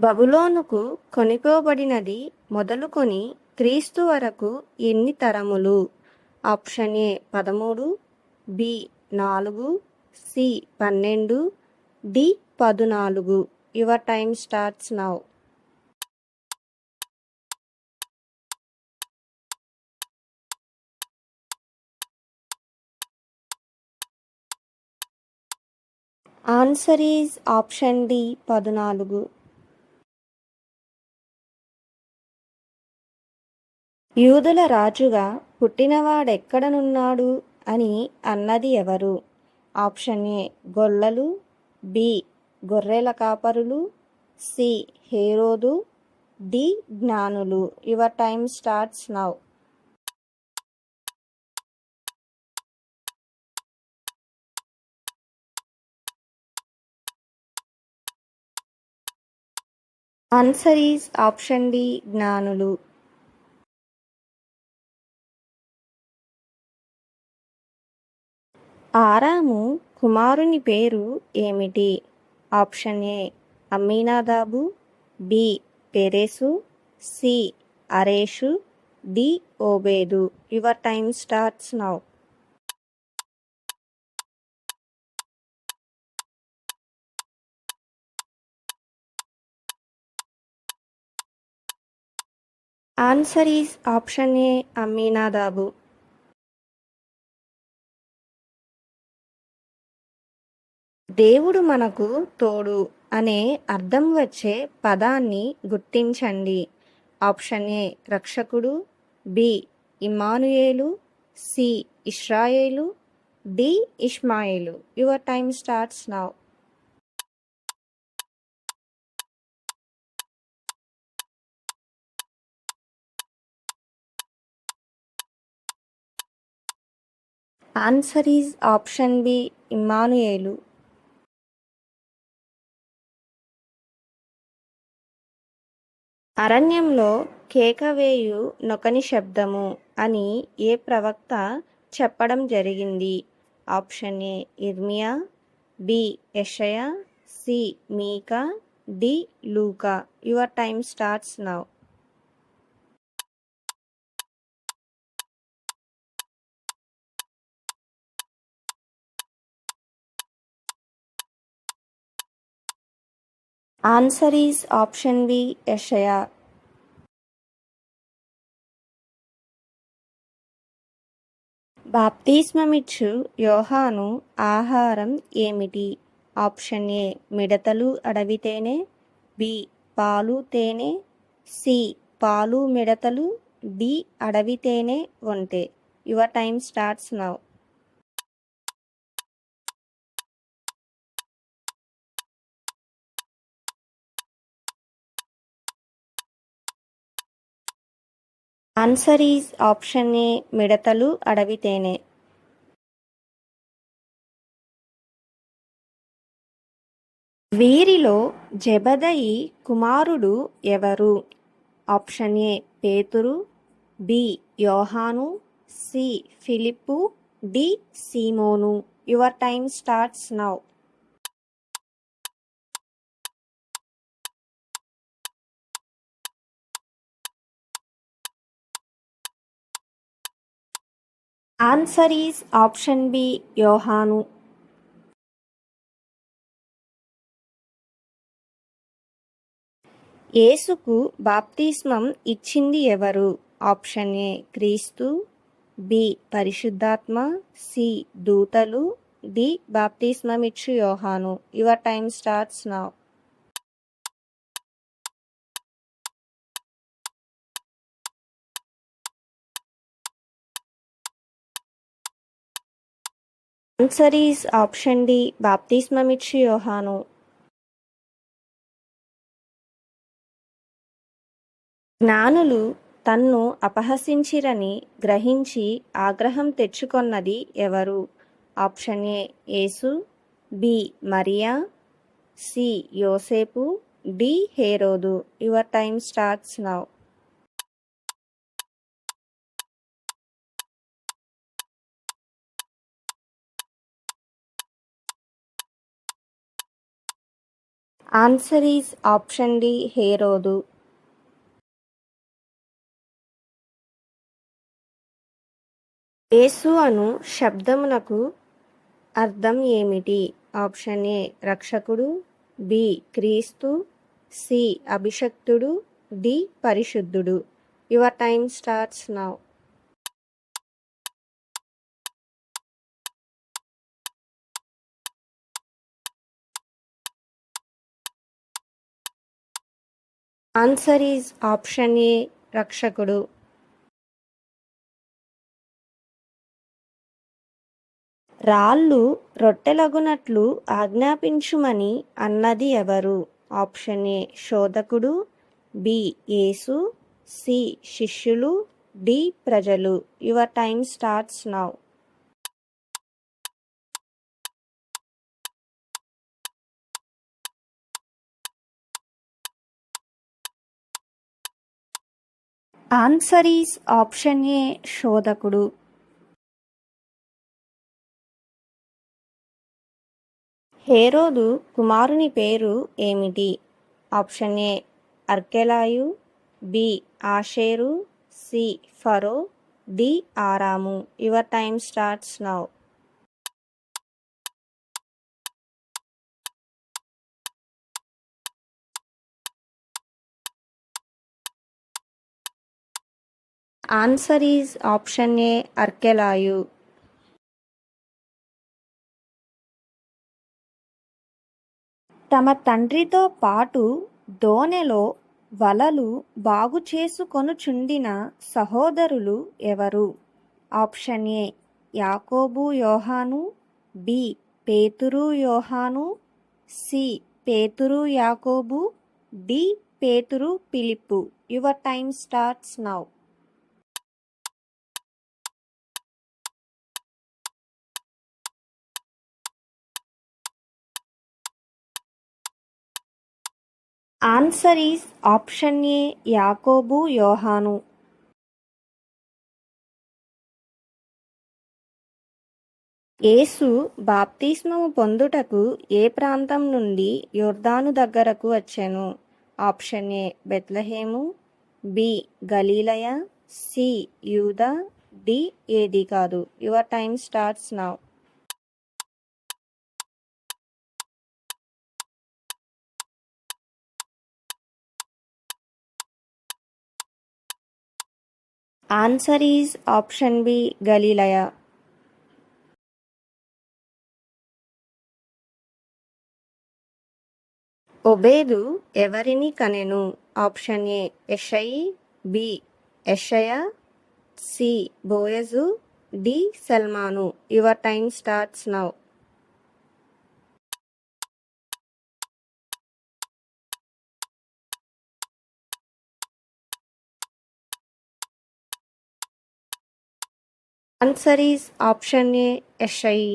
బబులోనుకు కొనిపోబడినది మొదలుకొని క్రీస్తు వరకు ఎన్ని తరములు? Option A 13, B 4, C 12, D 14. Your time starts now. Answer is option D 14. యూదుల రాజుగా పుట్టినవాడెక్కడనున్నాడు అని అన్నది ఎవరు? ఆప్షన్ ఏ గొల్లలు, బి గొర్రెల కాపరులు, సి హేరోదు, డి జ్ఞానులు. Your time starts now. Answer is option D జ్ఞానులు. ఆరాము కుమారుని పేరు ఏమిటి? ఆప్షన్ ఏ అమ్మీనాదాబు, బి పెరెసు, సి అరేషు, డి ఓబేదు. Your time starts now. Answer is option A అమ్మీనాదాబు. దేవుడు మనకు తోడు అనే అర్థం వచ్చే పదాన్ని గుర్తించండి. ఆప్షన్ ఏ రక్షకుడు, బి ఇమ్మానుయేలు, సి ఇశ్రాయేలు, డి ఇష్మాయేలు. Your time starts now. Answer is option B ఇమ్మానుయేలు. అరణ్యంలో కేకవేయు నొకని శబ్దము అని ఏ ప్రవక్త చెప్పడం జరిగింది? ఆప్షన్ ఏ ఇర్మియా, బి యెషయా, సి మీకా, డి లూకా. Your time starts now. Answer is option B యెషయా. బాప్తిస్మమిచ్చు యోహాను ఆహారం ఏమిటి? ఆప్షన్ ఏ మిడతలు అడవి తేనె, బి పాలు తేనె, సి పాలు మిడతలు, డి అడవి తేనె ఒంటె. Your time starts now. Answer is option ఏ మిడతలు అడవి తేనె. వీరిలో జెబెదయి కుమారుడు ఎవరు? ఆప్షన్ ఏ పేతురు, బి యోహాను, సి ఫిలిప్పు, డి సీమోను. Your time starts now. Answer is option B యోహాను. యేసుకు బాప్తిస్మం ఇచ్చింది ఎవరు? ఆప్షన్ ఏ క్రీస్తు, బి పరిశుద్ధాత్మ, సి దూతలు, డి బాప్తిస్మమిచ్చు యోహాను. Your time starts now. Answer is option D బాప్తిస్మమిచ్చు యోహాను. జ్ఞానులు తన్ను అపహసించిరని గ్రహించి ఆగ్రహం తెచ్చుకొన్నది ఎవరు? ఆప్షన్ ఏ యేసు, బి మరియా, సి యోసేపు, డి హేరోదు. Your time starts now. Answer is option D హేరోదు. యేసు అను శబ్దమునకు అర్థం ఏమిటి? ఆప్షన్ ఏ రక్షకుడు, బి క్రీస్తు, సి అభిషక్తుడు, డి పరిశుద్ధుడు. Your time starts now. Answer is option A రక్షకుడు. రాళ్ళు రొట్టెలగునట్లు ఆజ్ఞాపించుమని అన్నది ఎవరు? ఆప్షన్ ఏ శోధకుడు, బి యేసు, సి శిష్యులు, డి ప్రజలు. Your time starts now. Answer is option A శోధకుడు. హేరోదు కుమారుని పేరు ఏమిటి? ఆప్షన్ ఏ అర్కెలాయు, బి ఆషేరు, సి ఫరో, డి ఆరాము. Your time starts now. Answer is option A అర్కెలాయు. తమ తండ్రితో పాటు దోణెలో వలలు బాగు చేసుకొనుచుండిన సహోదరులు ఎవరు? ఆప్షన్ ఏ యాకోబు యోహాను, బి పేతురు యోహాను, సి పేతురు యాకోబు, డి పేతురు Philip. Your time starts now. Answer is option ఏ యాకోబు యోహాను. యేసు బాప్తిస్మము పొందుటకు ఏ ప్రాంతం నుండి యొర్దాను దగ్గరకు వచ్చెను? ఆప్షన్ ఏ బెత్లెహేము, బి గలీలయ, సి యూదా, డి ఏది కాదు. Your time starts now. Answer is option B గలీలయ. ఒబేదు ఎవరిని కనెను? ఆప్షన్ ఏ యెషయి, బి యెషయా, సి బోయజు, డి సల్మాను. Your time starts now. Answer is option A యెషయి.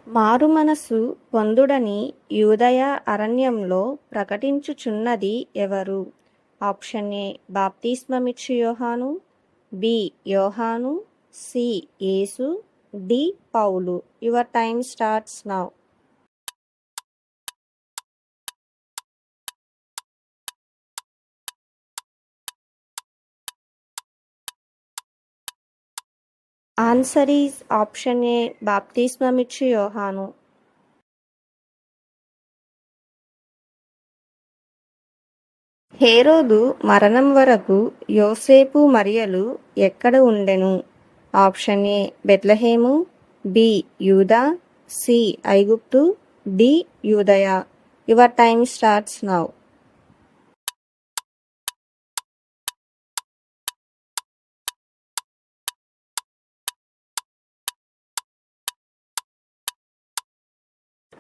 మారు మనసు పొందుడని యూదయ అరణ్యంలో ప్రకటించుచున్నది ఎవరు? ఆప్షన్ ఏ బాప్తిస్మమిచ్చు యోహాను, బి యోహాను, సి యేసు, డి పౌలు. Your time starts now. Answer is option A బాప్తిస్మమిచ్చు యోహాను. హేరోదు మరణం వరకు యోసేపు మరియలు ఎక్కడ ఉండెను? ఆప్షన్ ఏ బెత్లెహేము, బి యూదా, సి ఐగుప్తు, డి యూదయ. Your time starts now.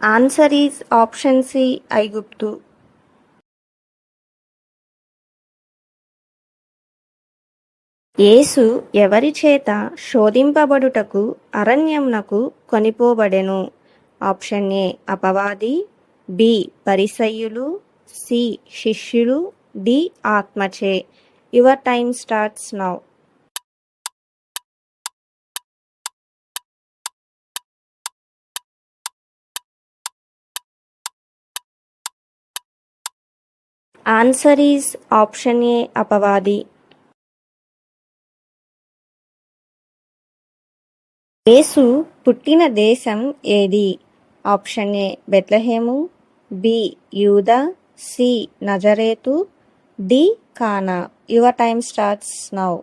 Answer is option C ఐగుప్తు. యేసు ఎవరి చేత శోధింపబడుటకు అరణ్యమునకు కొనిపోబడెను? ఆప్షన్ ఏ అపవాది, బి పరిసయ్యులు, సి శిష్యులు, డి ఆత్మచే. Your time starts now. Answer is option A అపవాది. యేసు పుట్టిన దేశం ఏది? ఆప్షన్ ఏ బెత్లెహేము, బి యూదా, సి నజరేతు, డి కానా. Your time starts now.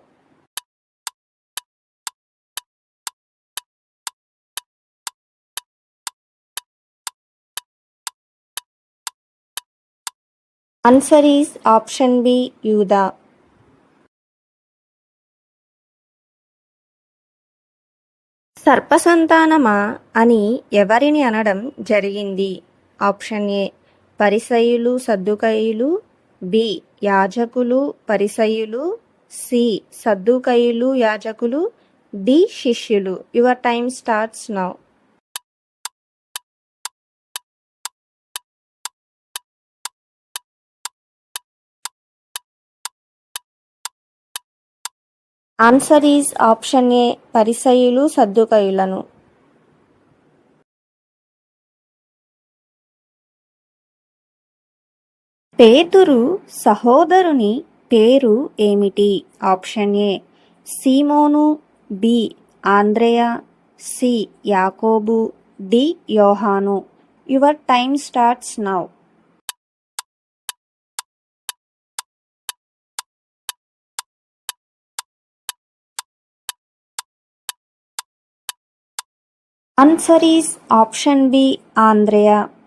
Answer is option B యూదా. సర్పసంతానమా అని ఎవరిని అనడం జరిగింది? ఆప్షన్ ఏ పరిసయ్యులు సద్దుకయ్యులు, బి యాజకులు పరిసయ్యులు, సి సద్దుకయ్యులు యాజకులు, డి శిష్యులు. Your time starts now. Answer is option A పరిసయ్యులు సద్దుకయ్యులను. పేతురు సహోదరుని పేరు ఏమిటి? ఆప్షన్ ఏ సీమోను, బి ఆంద్రేయ, సి యాకోబు, డి యోహాను. Your time starts now. Answer is option B ఆంద్రేయ.